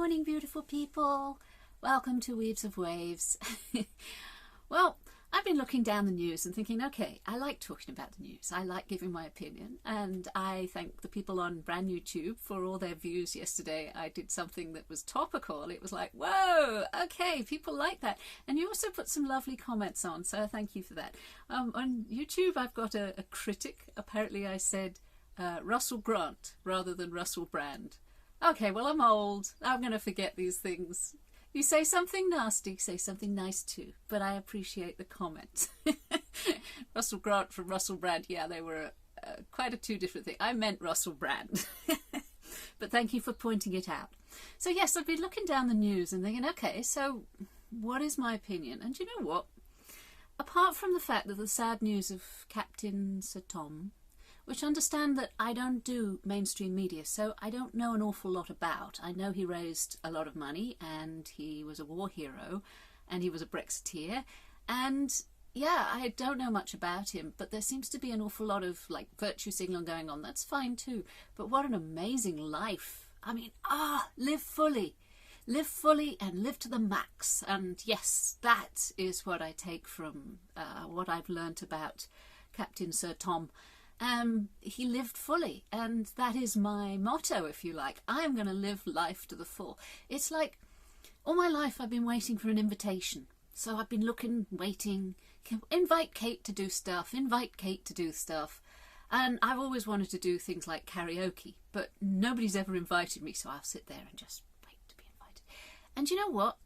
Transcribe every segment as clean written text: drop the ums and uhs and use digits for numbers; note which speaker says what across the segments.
Speaker 1: morning, beautiful people. Welcome to Weaves of Waves. Well, I've been looking down the news and thinking, okay, I like talking about the news. I like giving my opinion, and I thank the people on Brand YouTube for all their views yesterday. I did something that was topical. It was like, whoa, okay, people like that. And you also put some lovely comments on, so thank you for that. On YouTube, I've got a critic. Apparently I said Russell Grant rather than Russell Brand. Okay, well, I'm old. I'm going to forget these things. You say something nasty, say something nice too. But I appreciate the comment. Russell Grant from Russell Brand. Yeah, they were quite two different things. I meant Russell Brand. But thank you for pointing it out. So yes, I've been looking down the news and thinking, okay, so what is my opinion? And you know what? Apart from the fact that the sad news of Captain Sir Tom, which understand that I don't do mainstream media, so I don't know an awful lot about. I know he raised a lot of money and he was a war hero and he was a Brexiteer, and yeah, I don't know much about him, but there seems to be an awful lot of like virtue signaling going on. That's fine too, but what an amazing life. I mean, live fully and live to the max. And yes, that is what I take from what I've learnt about Captain Sir Tom. He lived fully, and that is my motto, if you like. I'm going to live life to the full. It's like all my life I've been waiting for an invitation. So I've been looking, waiting, invite Kate to do stuff, and I've always wanted to do things like karaoke, but nobody's ever invited me, so I'll sit there and just wait to be invited. And you know what?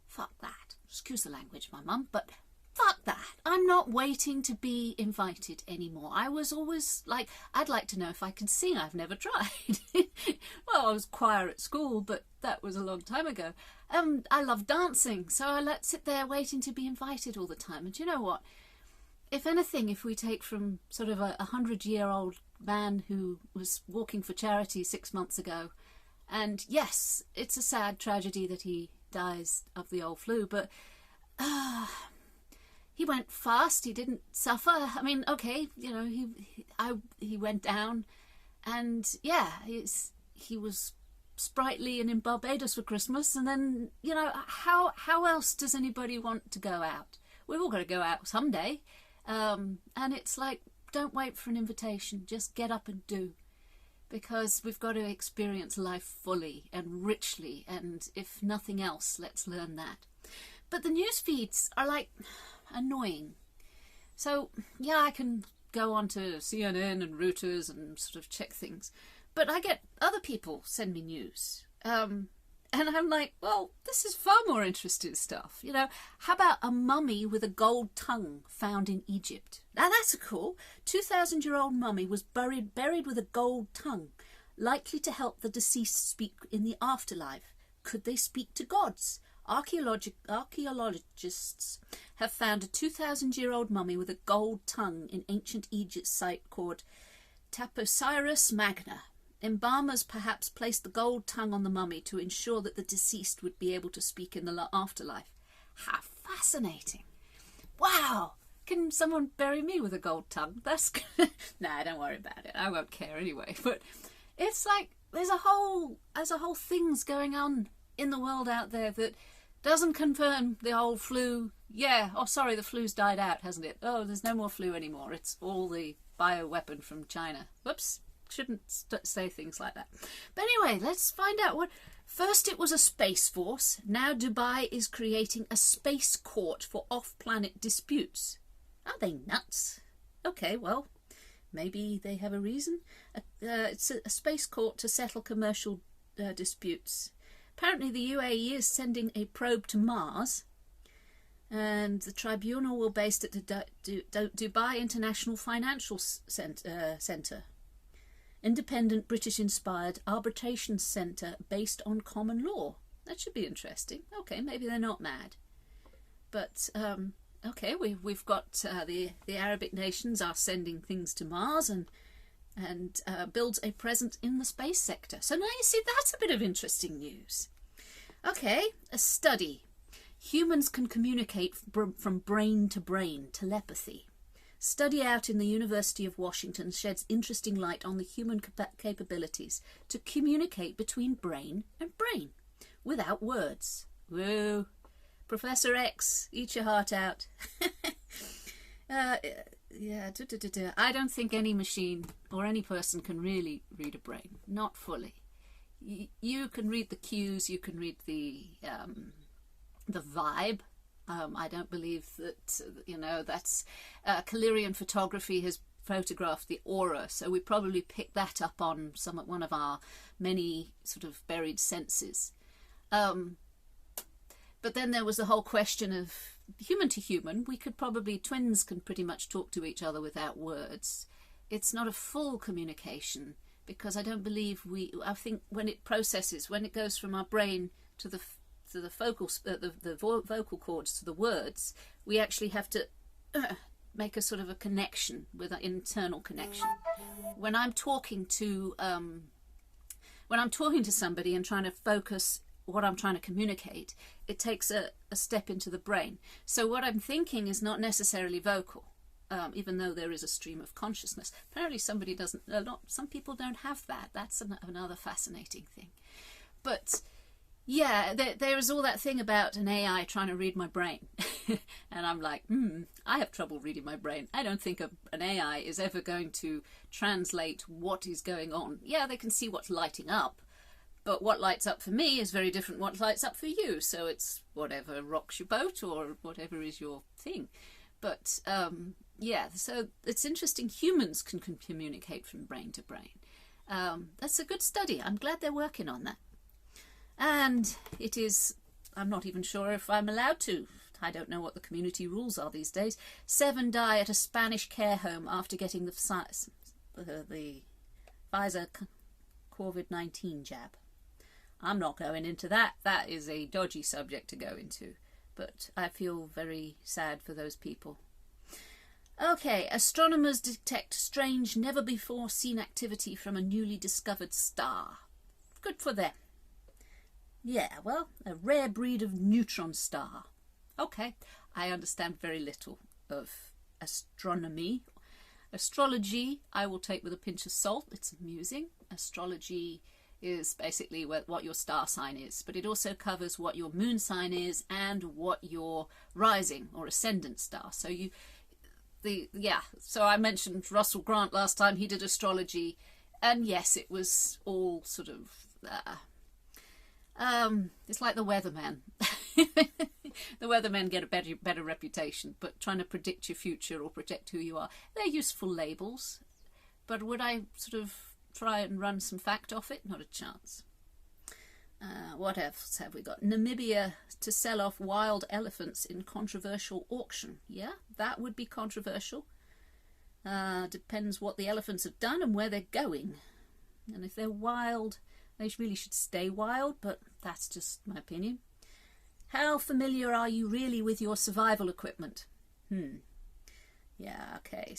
Speaker 1: Fuck that. Excuse the language, my mum, but fuck that. I'm not waiting to be invited anymore. I was always like, I'd like to know if I can sing. I've never tried. Well, I was choir at school, but that was a long time ago. I love dancing, so I sit there waiting to be invited all the time. And you know what? If anything, if we take from sort of a 100-year-old man who was walking for charity 6 months ago, and yes, it's a sad tragedy that he dies of the old flu, but he went fast. He didn't suffer. I mean, okay, you know, he went down, and yeah, he was sprightly and in Barbados for Christmas. And then, you know, how else does anybody want to go out? We've all got to go out someday, and it's like, don't wait for an invitation. Just get up and do, because we've got to experience life fully and richly. And if nothing else, let's learn that. But the news feeds are like annoying. So yeah, I can go on to CNN and Reuters and sort of check things, but I get other people send me news, and I'm like, well, this is far more interesting stuff. You know, how about a mummy with a gold tongue found in Egypt? Now that's cool. 2,000-year-old mummy was buried with a gold tongue, likely to help the deceased speak in the afterlife. Could they speak to gods? Archaeologists have found a 2,000-year-old mummy with a gold tongue in ancient Egypt site called Taposiris Magna. Embalmers perhaps placed the gold tongue on the mummy to ensure that the deceased would be able to speak in the afterlife. How fascinating. Wow. Can someone bury me with a gold tongue? That's nah, don't worry about it. I won't care anyway. But it's like there's a whole things going on in the world out there that doesn't confirm the old flu. Yeah, oh sorry, the flu's died out, hasn't it? Oh, there's no more flu anymore. It's all the bioweapon from China. Whoops, shouldn't say things like that. But anyway, let's find out what... First it was a space force. Now Dubai is creating a space court for off-planet disputes. Are they nuts? Okay, well, maybe they have a reason. It's a space court to settle commercial disputes. Apparently the UAE is sending a probe to Mars, and the tribunal will be based at the Dubai International Financial Centre, independent British-inspired arbitration centre based on common law. That should be interesting. Okay, maybe they're not mad. But, okay, we've got the Arabic nations are sending things to Mars and builds a presence in the space sector. So now you see, that's a bit of interesting news. Okay, a study. Humans can communicate from brain to brain, telepathy. Study out in the University of Washington sheds interesting light on the human capabilities to communicate between brain and brain. without words. Whoa. Professor X, eat your heart out. Yeah, I don't think any machine or any person can really read a brain. Not fully. You can read the cues, you can read the vibe. I don't believe that, that's Calirian photography has photographed the aura, so we probably picked that up on one of our many sort of buried senses. But then there was the whole question of human to human. Twins can pretty much talk to each other without words. It's not a full communication, because I don't believe I think when it processes, when it goes from our brain to the vocal cords to the words, we actually have to make a sort of a connection, with an internal connection. When I'm talking to somebody and trying to focus what I'm trying to communicate, it takes a step into the brain. So what I'm thinking is not necessarily vocal, even though there is a stream of consciousness. Apparently some people don't have that. That's another fascinating thing. But yeah, there is all that thing about an AI trying to read my brain. And I'm like, I have trouble reading my brain. I don't think an AI is ever going to translate what is going on. Yeah, they can see what's lighting up, but what lights up for me is very different what lights up for you. So it's whatever rocks your boat or whatever is your thing. But yeah, so it's interesting. Humans can communicate from brain to brain. That's a good study. I'm glad they're working on that. And I'm not even sure if I'm allowed to. I don't know what the community rules are these days. 7 die at a Spanish care home after getting the Pfizer COVID-19 jab. I'm not going into that. That is a dodgy subject to go into. But I feel very sad for those people. Okay, astronomers detect strange, never-before-seen activity from a newly discovered star. Good for them. Yeah, well, a rare breed of neutron star. Okay, I understand very little of astronomy. Astrology, I will take with a pinch of salt. It's amusing. Astrology is basically what your star sign is, but it also covers what your moon sign is and what your rising or ascendant star. So so I mentioned Russell Grant last time. He did astrology, and yes, it was all sort of it's like the weatherman. The weathermen get a better reputation, but trying to predict your future or predict who you are, they're useful labels. But would I sort of try and run some fact off it? Not a chance. What else have we got? Namibia to sell off wild elephants in controversial auction. Yeah, that would be controversial. Depends what the elephants have done and where they're going. And if they're wild, they really should stay wild, but that's just my opinion. How familiar are you really with your survival equipment? Yeah, okay,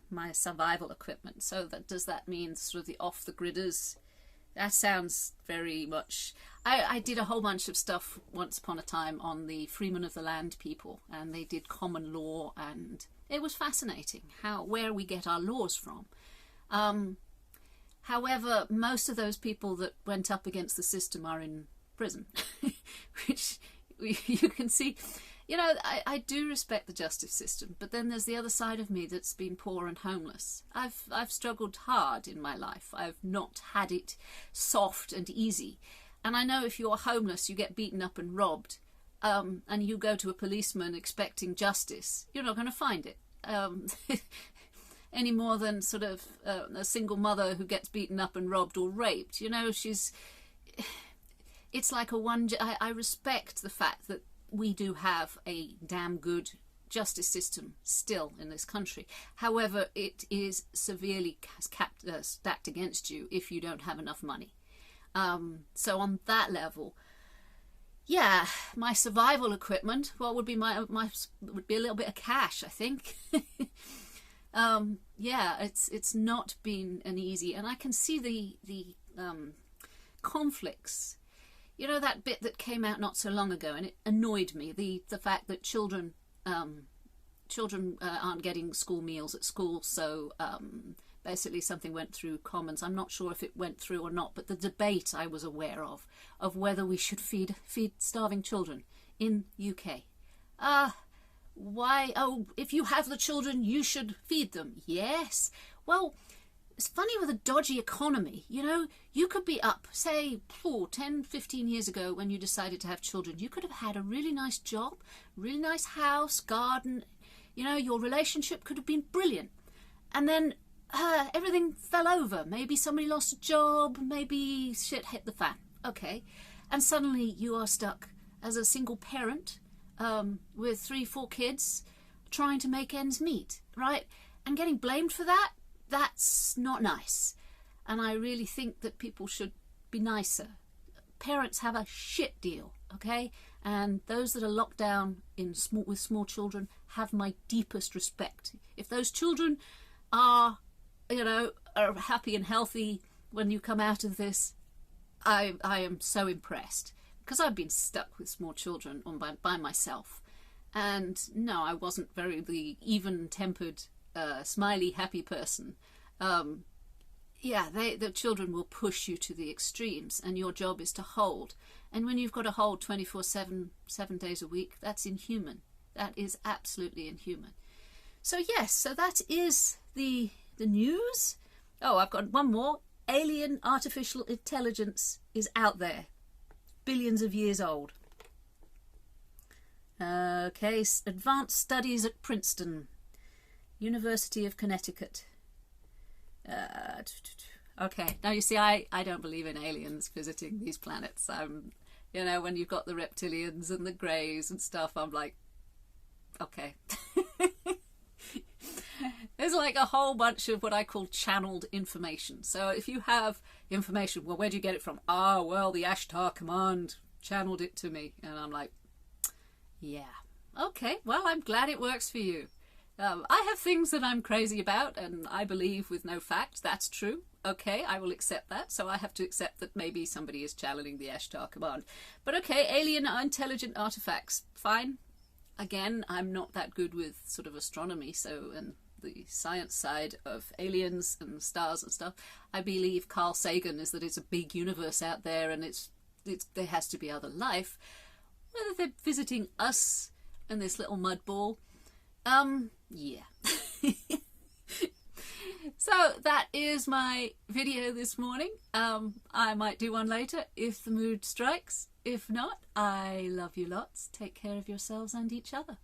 Speaker 1: my survival equipment. So does that mean sort of the off-the-gridders? That sounds very much... I did a whole bunch of stuff once upon a time on the Freemen of the Land people, and they did common law, and it was fascinating where we get our laws from. However, most of those people that went up against the system are in prison, which you can see. You know, I do respect the justice system, but then there's the other side of me that's been poor and homeless. I've struggled hard in my life. I've not had it soft and easy. And I know if you're homeless, you get beaten up and robbed, and you go to a policeman expecting justice, you're not going to find it. Any more than sort of a single mother who gets beaten up and robbed or raped. You know, it's like I respect the fact that we do have a damn good justice system still in this country. However, it is severely stacked against you if you don't have enough money. So on that level, yeah, my survival equipment, what would be would be a little bit of cash, I think. Yeah, it's not been an easy, and I can see the conflicts. You know, that bit that came out not so long ago, and it annoyed me, the fact that children aren't getting school meals at school, so basically something went through Commons. I'm not sure if it went through or not, but the debate I was aware of whether we should feed starving children in UK. Why? Oh, if you have the children, you should feed them. Yes. Well, it's funny with a dodgy economy, you know, you could be up, say, 10, 15 years ago when you decided to have children. You could have had a really nice job, really nice house, garden, you know, your relationship could have been brilliant. And then everything fell over. Maybe somebody lost a job, maybe shit hit the fan. Okay. And suddenly you are stuck as a single parent with 3, 4 kids trying to make ends meet, right? And getting blamed for that, that's not nice. And I really think that people should be nicer. Parents have a shit deal, okay? And those that are locked down with small children have my deepest respect. If those children are, you know, are happy and healthy when you come out of this, I am so impressed. Because I've been stuck with small children by myself. And no, I wasn't the even-tempered, smiley, happy person. Yeah, the children will push you to the extremes, and your job is to hold. And when you've got to hold 24/7, 7 days a week, that's inhuman. That is absolutely inhuman. So yes, so that is the news. Oh, I've got one more. Alien artificial intelligence is out there. Billions of years old. Okay, advanced studies at Princeton, University of Connecticut. Okay, now you see, I don't believe in aliens visiting these planets. You know, when you've got the reptilians and the greys and stuff, I'm like, okay. There's like a whole bunch of what I call channeled information. So if you have information, well, where do you get it from? Ah, well, the Ashtar command channeled it to me. And I'm like, yeah, okay, well, I'm glad it works for you. I have things that I'm crazy about and I believe with no fact. That's true. Okay, I will accept that. So I have to accept that maybe somebody is channeling the Ashtar command. But okay, alien intelligent artifacts, fine. Again, I'm not that good with sort of astronomy, so, and the science side of aliens and stars and stuff. I believe Carl Sagan is that it's a big universe out there and there has to be other life. Whether they're visiting us and this little mud ball, yeah. So that is my video this morning. I might do one later if the mood strikes. If not, I love you lots. Take care of yourselves and each other.